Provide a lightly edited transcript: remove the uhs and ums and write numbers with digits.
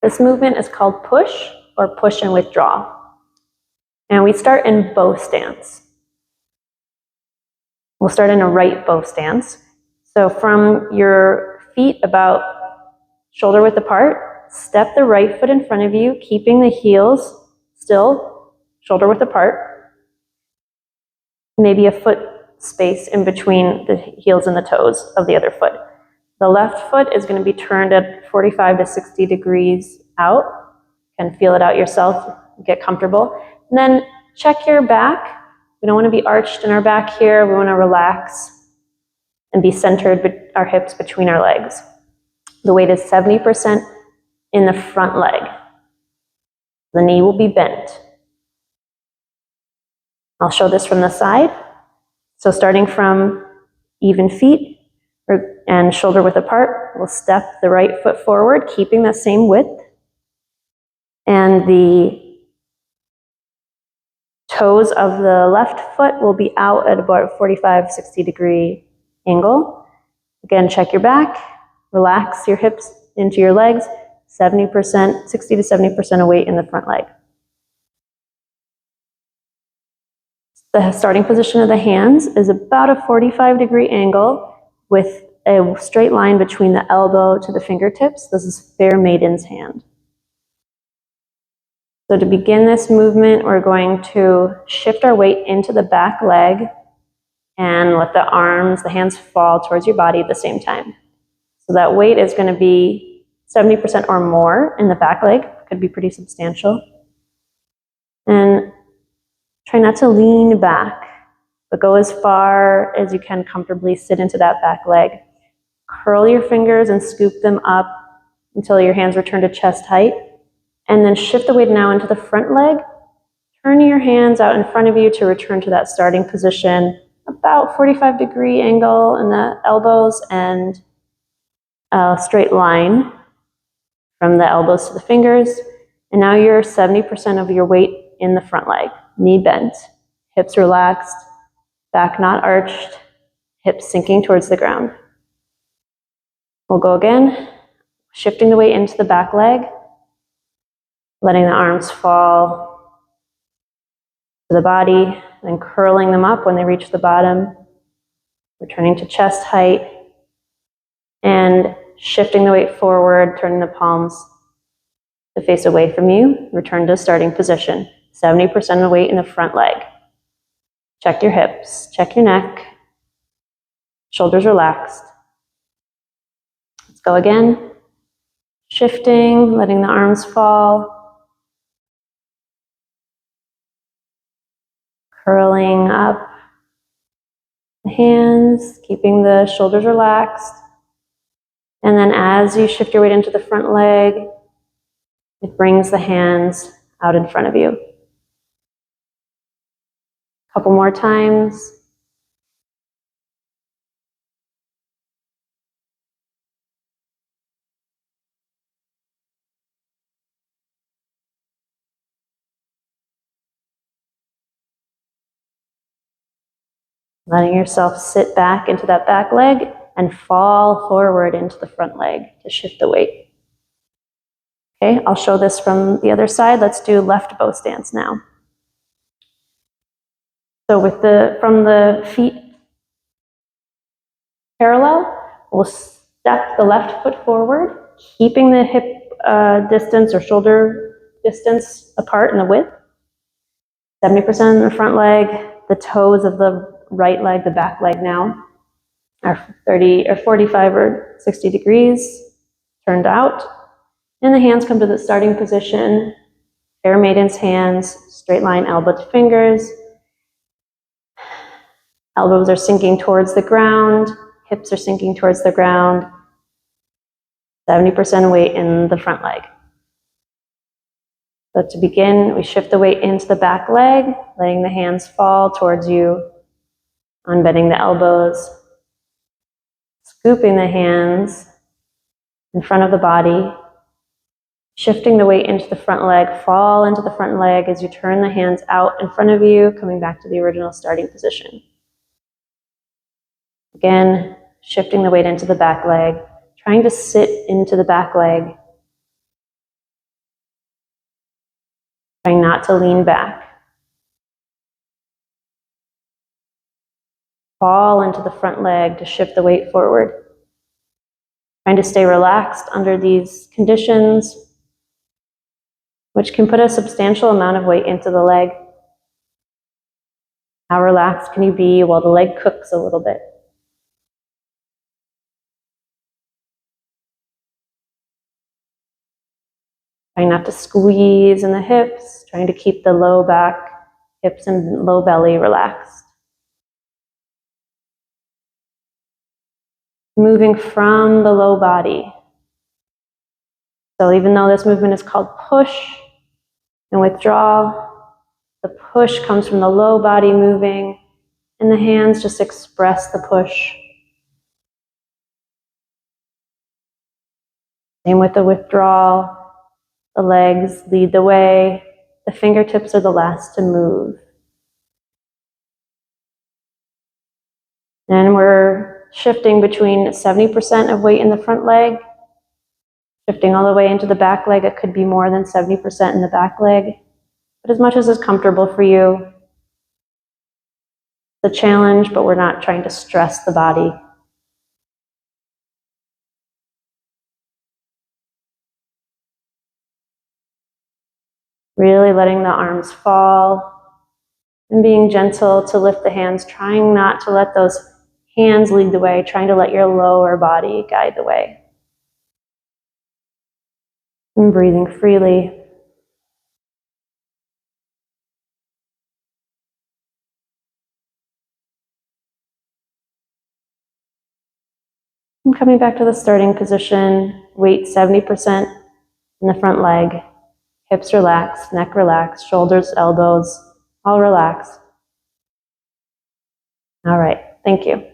This movement is called push or push and withdraw. And we start in bow stance. We'll start in a right bow stance. So from your feet about shoulder width apart, step the right foot in front of you, keeping the heels still shoulder width apart. Maybe a foot space in between the heels and the toes of the other foot. The left foot is going to be turned at 45 to 60 degrees out. You can feel it out yourself, get comfortable. And then check your back. We don't want to be arched in our back here. We want to relax and be centered, our hips between our legs. The weight is 70% in the front leg. The knee will be bent. I'll show this from the side. So starting from even feet and shoulder width apart, we'll step the right foot forward, keeping that same width. And the toes of the left foot will be out at about 45, 60 degree angle. Again, check your back, relax your hips into your legs, 70%, 60 to 70% of weight in the front leg. The starting position of the hands is about a 45 degree angle with a straight line between the elbow to the fingertips. This is fair maiden's hand. So to begin this movement, we're going to shift our weight into the back leg and let the arms, the hands fall towards your body at the same time. So that weight is going to be 70% or more in the back leg. Could be pretty substantial. And try not to lean back, but go as far as you can comfortably sit into that back leg. Curl your fingers and scoop them up until your hands return to chest height. And then shift the weight now into the front leg. Turn your hands out in front of you to return to that starting position, about 45 degree angle in the elbows and a straight line from the elbows to the fingers. And now you're 70% of your weight in the front leg. Knee bent, hips relaxed, back not arched, hips sinking towards the ground. We'll go again, shifting the weight into the back leg, letting the arms fall to the body, then curling them up when they reach the bottom, returning to chest height, and shifting the weight forward, turning the palms to face away from you, return to starting position. 70% of the weight in the front leg. Check your hips, check your neck, shoulders relaxed. Let's go again. Shifting, letting the arms fall. Curling up the hands, keeping the shoulders relaxed. And then as you shift your weight into the front leg, it brings the hands out in front of you. A couple more times. Letting yourself sit back into that back leg and fall forward into the front leg to shift the weight. Okay, I'll show this from the other side. Let's do left bow stance now. So from the feet parallel, we'll step the left foot forward, keeping the hip distance or shoulder distance apart in the width. 70% in the front leg, the toes of the right leg, the back leg now, are 30 or 45 or 60 degrees turned out. And the hands come to the starting position, fair maiden's hands, straight line elbow to fingers. Elbows are sinking towards the ground, hips are sinking towards the ground. 70% weight in the front leg. So to begin, we shift the weight into the back leg, letting the hands fall towards you, unbending the elbows, scooping the hands in front of the body, shifting the weight into the front leg, fall into the front leg as you turn the hands out in front of you, coming back to the original starting position. Again, shifting the weight into the back leg, trying to sit into the back leg Trying not to lean back. Fall into the front leg to shift the weight forward. Trying to stay relaxed under these conditions, which can put a substantial amount of weight into the leg. How relaxed can you be while the leg cooks a little bit? Trying not to squeeze in the hips, trying to keep the low back, hips and low belly relaxed. Moving from the low body. So even though this movement is called push and withdrawal, the push comes from the low body moving, and the hands just express the push. Same with the withdrawal. The legs lead the way. The fingertips are the last to move. And we're shifting between 70% of weight in the front leg, shifting all the way into the back leg. It could be more than 70% in the back leg, but as much as is comfortable for you. It's a challenge, but we're not trying to stress the body. Really letting the arms fall and being gentle to lift the hands, trying not to let those hands lead the way, trying to let your lower body guide the way. And breathing freely. And coming back to the starting position, weight 70% in the front leg, hips relaxed, neck relaxed, shoulders, elbows, all relaxed. All right, thank you.